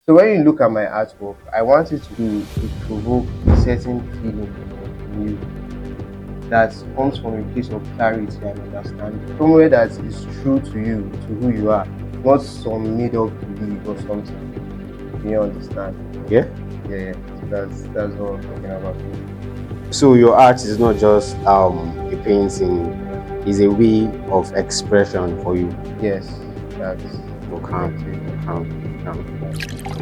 So when you look at my artwork, I want it to provoke a certain feeling in you that comes from a place of clarity and understanding, somewhere that is true to you, to who you are, not some made up belief or something. You understand? Yeah. Yeah. So that's what I'm talking about. So your art is not just a painting; it's a way of expression for you. Yes, that's Okay. correct. Okay. Okay.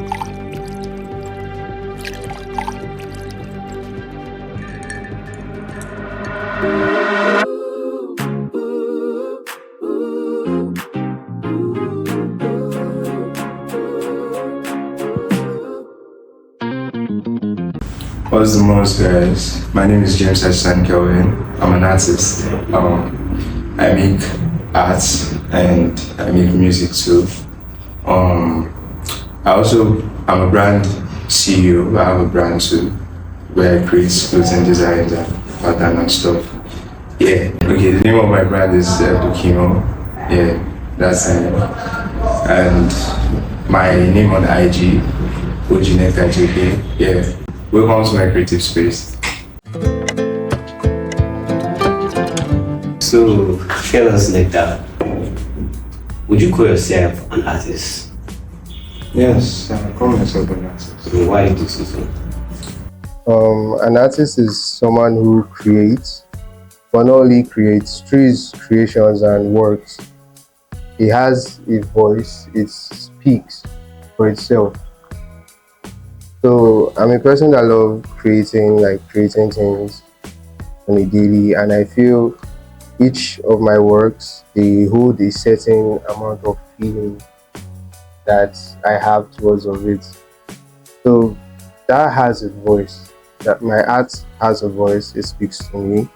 What's the most, guys? My name is James Hassan Kelvin. I'm an artist. I make art and I make music too. Um, I'm a brand CEO. I have a brand too, where I create clothing designs and pattern and stuff. Yeah. Okay. The name of my brand is Dukino. Yeah, that's it. And my name on IG, Ojineka JK. Yeah. Welcome to my creative space. So tell us like that. Would you call yourself an artist? Yes, I call myself an artist. So why do you do so? An artist is someone who creates, but not only creates, through his creations and works. He has a voice, it speaks for itself. So I'm a person that love creating things on a daily, and I feel each of my works they hold a certain amount of feeling that I have towards of it. So that has a voice. That my art has a voice. It speaks to me,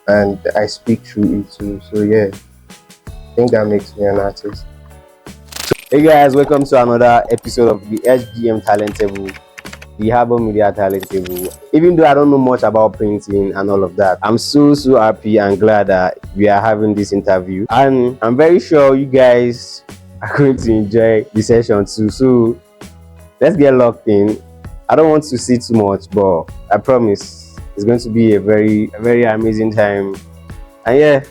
and I speak through it too. So yeah, I think that makes me an artist. Hey guys, welcome to another episode of the SGM Talent Table, the Harbour Media Talent Table. Even though I don't know much about painting and all of that, I'm so happy and glad that we are having this interview, and I'm very sure you guys are going to enjoy the session too. So let's get locked in. I don't want to say too much, but I promise it's going to be a very amazing time. And yeah,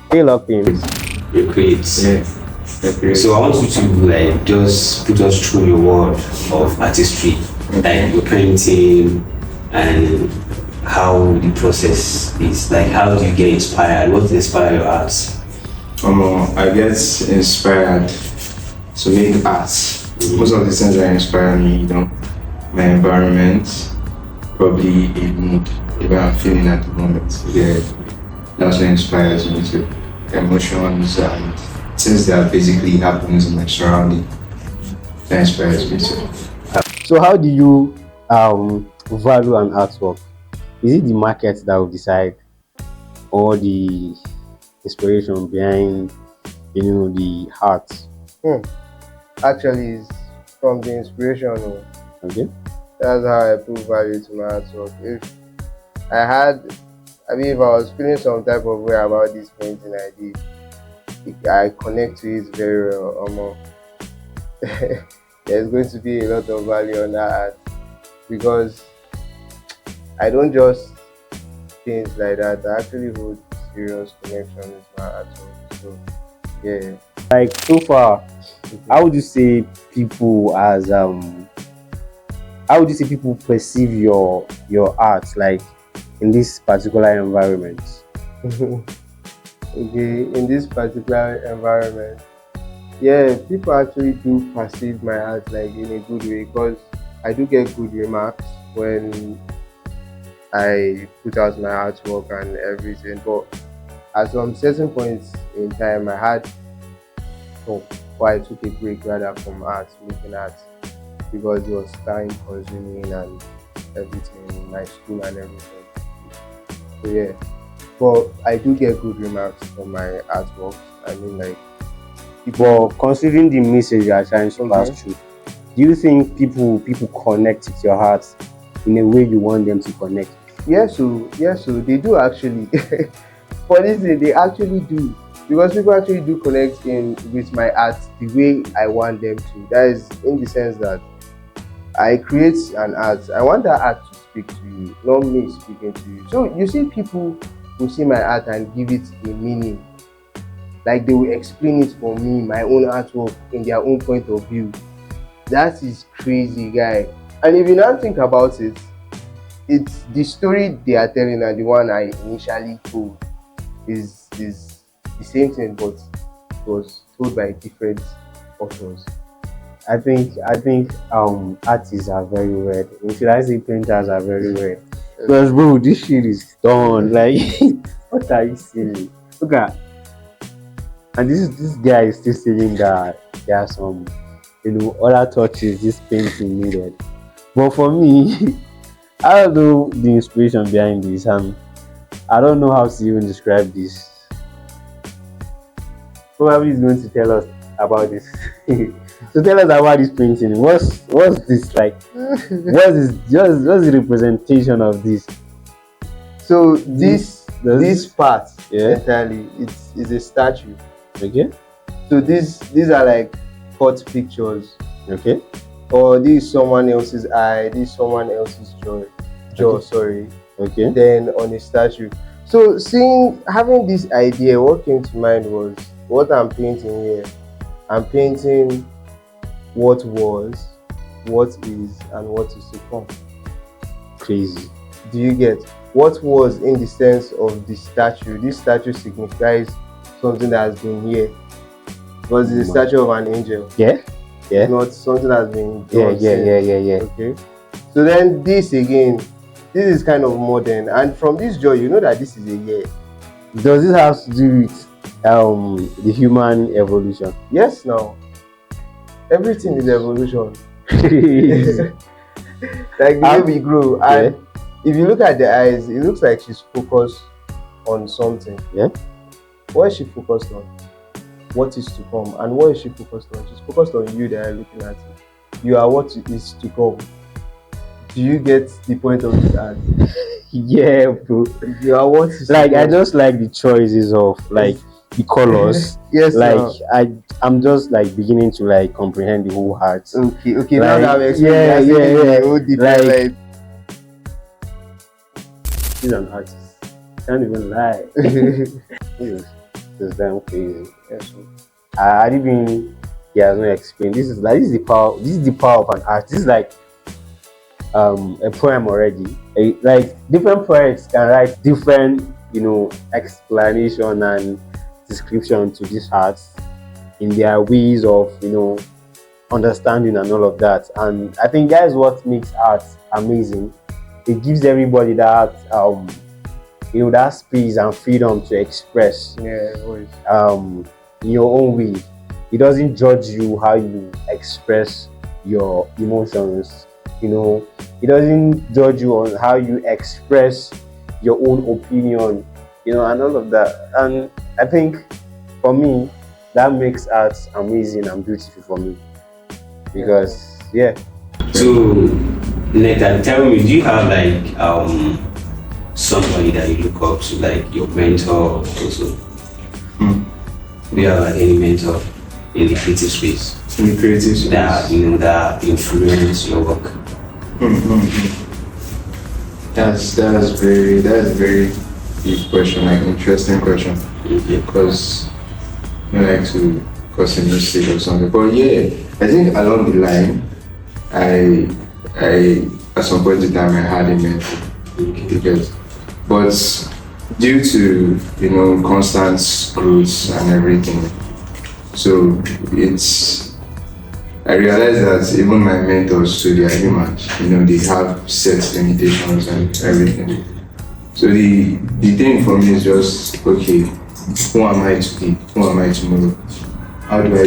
stay locked in. You create. Yeah. Okay. So I want you to like just put us through your world of artistry, like your painting and how the process is. Like how do you get inspired? What inspires your art? I get inspired to make art. Most of the things that inspire me, my environment, probably a mood, the way I'm feeling at the moment. Yeah, that's what inspires me to emotions and things that basically happens in my surrounding. That inspires me too. So how do you value an artwork? Is it the market that will decide, or the inspiration behind the art? Hmm. Actually, it's from the inspiration. Okay. That's how I put value to my artwork. If I was feeling some type of way about this painting I did, I connect to it very well. There's going to be a lot of value on that art because I don't just paint like that. I actually hold serious connection with my artwork. So yeah. Like so far, how would you say people perceive your art, like in this particular environment? Okay, in this particular environment, yeah, people actually do perceive my art like in a good way because I do get good remarks when I put out my artwork and everything. But at some certain points in time, I had so why I took a break rather from art, making art, because it was time consuming and everything, my school and everything. So yeah, but I do get good remarks from my artwork. I mean, like But considering the message you are trying to pass Okay. through, do you think people connect with your heart in a way you want them to connect? yes, so they do actually. For this, they actually do. because people actually do connect in with my art the way I want them to. That is in the sense that I create an art. I want that art to speak to you, not me speaking to you. So you see people who see my art and give it a meaning. Like they will explain it for me, my own artwork in their own point of view. That is crazy, guy. And if you now think about it, it's the story they are telling and the one I initially told is the same thing, but it was told by different authors. I think artists are very weird. Should I say painters are very weird? Because bro, this shit is done. Like what are you saying? Look at, and this guy is still saying that there are some other touches this painting needed. But for me, I don't know the inspiration behind this, and I don't know how to even describe this. Probably he's going to tell us about this. So tell us about this painting. What's this like? What's the representation of this? So this part Yeah. entirely it's a statue. Okay. So these are like cut pictures, Okay. or this is someone else's eye, this is someone else's jaw, Okay. sorry. Okay. Then on a statue. So having this idea, what came to mind was what I'm painting here. I'm painting what was, what is, and what is to come. Crazy. Do you get what was in the sense of the statue? This statue signifies something that has been here. Because it's a statue of an angel, Yeah. Yeah. not something that's been Yeah. done Yeah. since. Yeah. Yeah. Yeah. Okay. So then this again, this is kind of modern, and from this jaw, you know that this is a year. Does this have to do with the human evolution? Yes, now everything is evolution. Like the way we grow, and if you look at the eyes, it looks like she's focused on something. Yeah. What is she focused on? What is to come, and what is she focused on? She's focused on you that are looking at it. You are what is to come. Do you get the point of this art? Yeah, bro. You are what is Like to I come. just like the choices of like the colors. Yes, Like now. I'm just like beginning to like comprehend the whole art. Okay, now Like, that we're yeah, yeah. different, Like- He's an artist. Can't even lie. This is damn crazy. yes, I even he has not explained. This is the power. This is the power of an art. This is like a poem already. Like different poets can write different explanation and description to this art in their ways of understanding and all of that. And I think that is what makes art amazing. It gives everybody that that space and freedom to express yeah, always. in your own way. It doesn't judge you how you express your emotions. It doesn't judge you on how you express your own opinion, and all of that. And I think for me, that makes art amazing and beautiful for me. Because So, Nathan, tell me, do you have like somebody that you look up to, like your mentor also? Do you have like any mentor in the creative space In the creative space. that influence your work? That's very deep question, like interesting question. Okay. Because I like to cause a mistake or something. But yeah, I think along the line, I at some point in time I had a mentor. Because, but due to constant growth and everything, so I realized that even my mentors too, they are humans. They have set limitations and everything. So the thing for me is just, okay, who am I today? Who am I tomorrow? How do I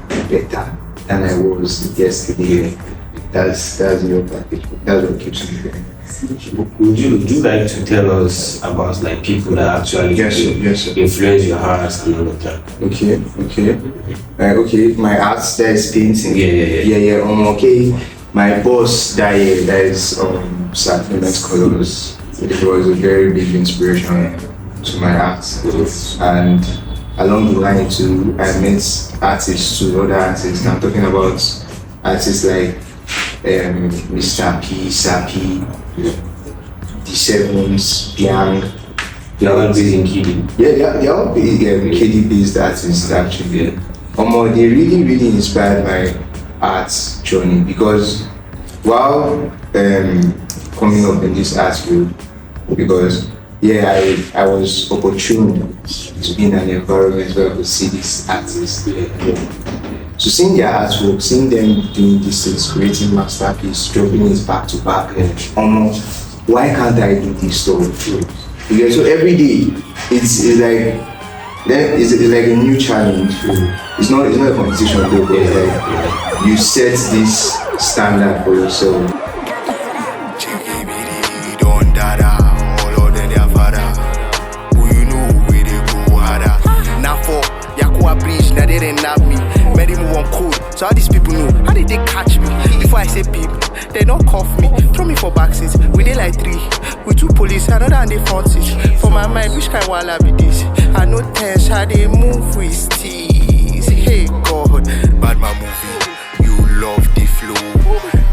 be better than I was yesterday? That's your package. That's what keeps me going. Would you like to tell us about like people that actually Yes, sir. influence your heart and all of that? Okay. My art that is painting. Yeah. Okay. My boss that is Sacrament Colors. It was a very big inspiration to my art, and along the line too, I met artists too, other artists. I'm talking about artists like Mr. P, Sapi, The Sevens, Yang. They are all based in Kidi. Yeah, they're all big, KD based artists actually. They really, really inspired my art journey because while coming up in this art field, because I was opportune to be in an environment where I could see these artists. So seeing their artwork, seeing them doing these things, creating masterpiece, dropping it back to back, why can't I do this stuff? Yeah, so every day it's like a new challenge. It's not a competition though, but it's like you set this standard for yourself. Now they didn't nab me, made him one code. So how these people know? How did they catch me? Before I say people, they don't cuff me. Throw me for backseat, we did like 3. We 2 police, another and they 40. For my mind, which kind walla be this? I know tense, how they move with steez. Hey God, bad my movie, you love the flow.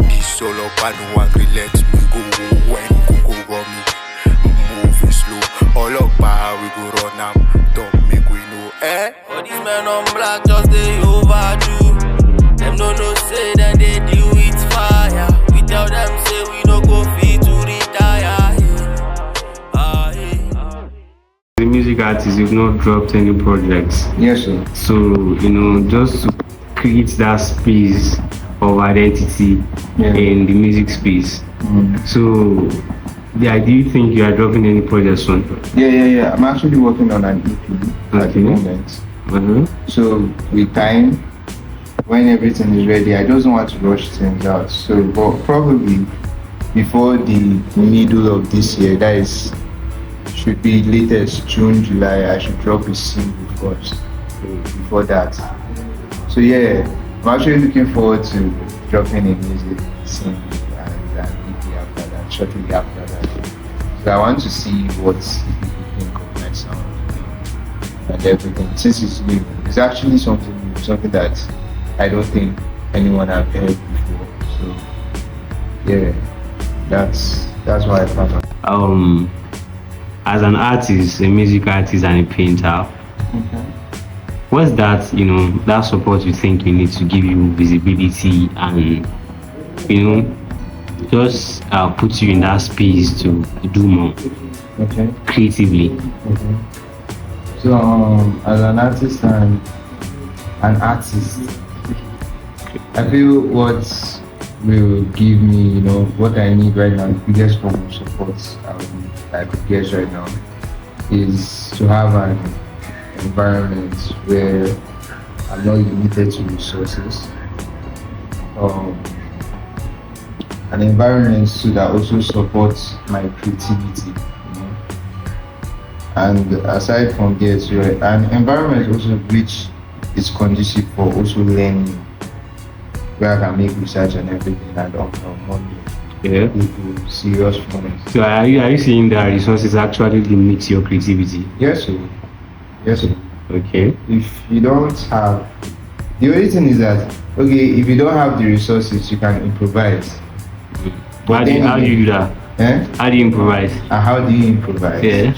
This solo bad one let me go. When go run me, moving slow. All up we go run am, don't make we know, eh? All these men on black just they overdo. Them no say that they deal with fire. We tell them say we no go fit to retire. The music artist, you've not dropped any projects. Yes, sir. So, just to create that space of identity in the music space. So, do you think you are dropping any projects soon? Yeah. I'm actually working on an EP at the moment. So with time, when everything is ready, I just don't want to rush things out. So, but probably before the middle of this year, that is, should be latest June, July, I should drop a single first. Before that. So yeah, I'm actually looking forward to dropping a music single and an EP after that, shortly after that. So I want to see what people think of my sound and everything. Since it's new, it's actually something new, something that I don't think anyone have heard before. So yeah, that's why I found out. As an artist, a music artist and a painter, what's that, that support you think you need to give you visibility and, just put you in that space to do more creatively? So as an artist and an artist, I feel what will give me, what I need right now, the biggest form of support I could get right now is to have an environment where I'm not limited to resources. An environment so that also supports my creativity. And aside from there, an environment also which is conducive for also learning, where I can make research and everything and on Monday. People serious fun. So are you saying that resources actually limit your creativity? Yes, sir. Okay. If you don't have, the only thing is that if you don't have the resources, you can improvise. How do you do that? How do you improvise? How do you improvise? Yeah.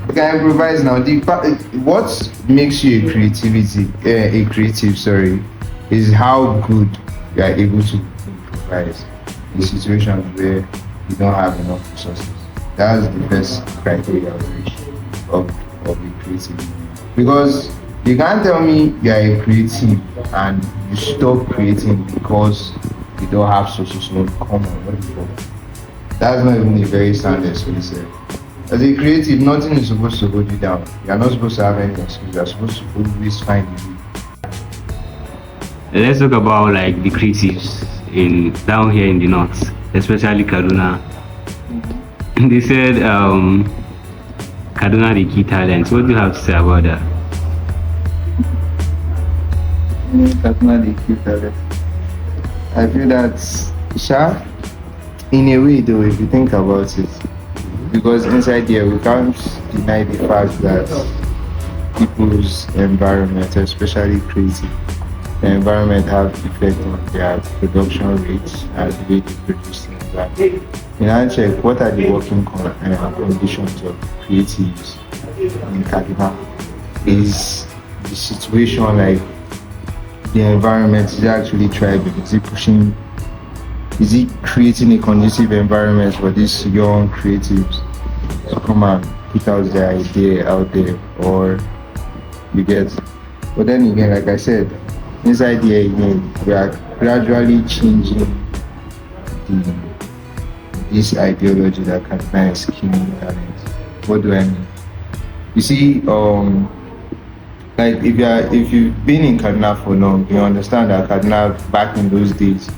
You can improvise now. What makes you a creative, is how good you are able to improvise in situations where you don't have enough resources. That's the first criteria of a creative. Because you can't tell me you are a creative and you stop creating because you don't have sources of common. That's not even a very sound excuse. As a creative, nothing is supposed to hold you down. You are not supposed to have any excuse. You are supposed to always find a way. Let's talk about the creatives down here in the north, especially Kaduna. They said Kaduna the key talent. What do you have to say about that? Kaduna the key talent. I feel that, in a way though, if you think about it, because inside there we can't deny the fact that people's environment, especially creative. The environment have effect on their production rates and the way they produce things. Like, in our check, what are the working conditions of creatives in Kaduna? Is the situation like the environment is actually thriving? Is it pushing? Is it creating a conducive environment for these young creatives to come and put out their idea out there, or you get? But then again, like I said, inside here again, we are gradually changing this ideology that Kaduna is killing talent. What do I mean? You see, like if you've been in Kaduna for long, you understand that Kaduna back in those days,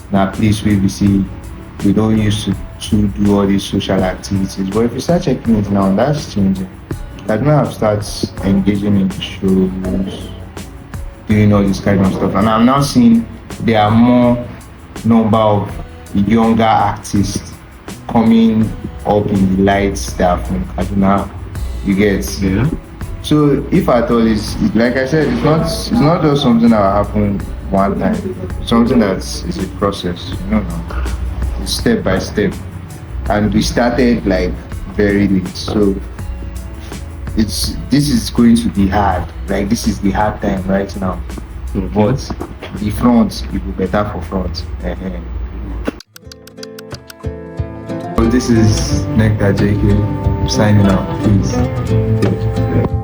na place where we don't used to do all these social activities. But if you start checking it now, that's changing. Kaduna have started engaging in shows, doing all this kind of stuff, and I'm now seeing there are more number of younger artists coming up in the lights that are from Kaduna. You get? Yeah. So if at all, it's like I said, it's not just something that will happen one time. Something that is a process, it's step by step. And we started like very late, so this is going to be hard. Like this is the hard time right now. But the front, it will be better for front. So this is Nectar JK signing out. Peace.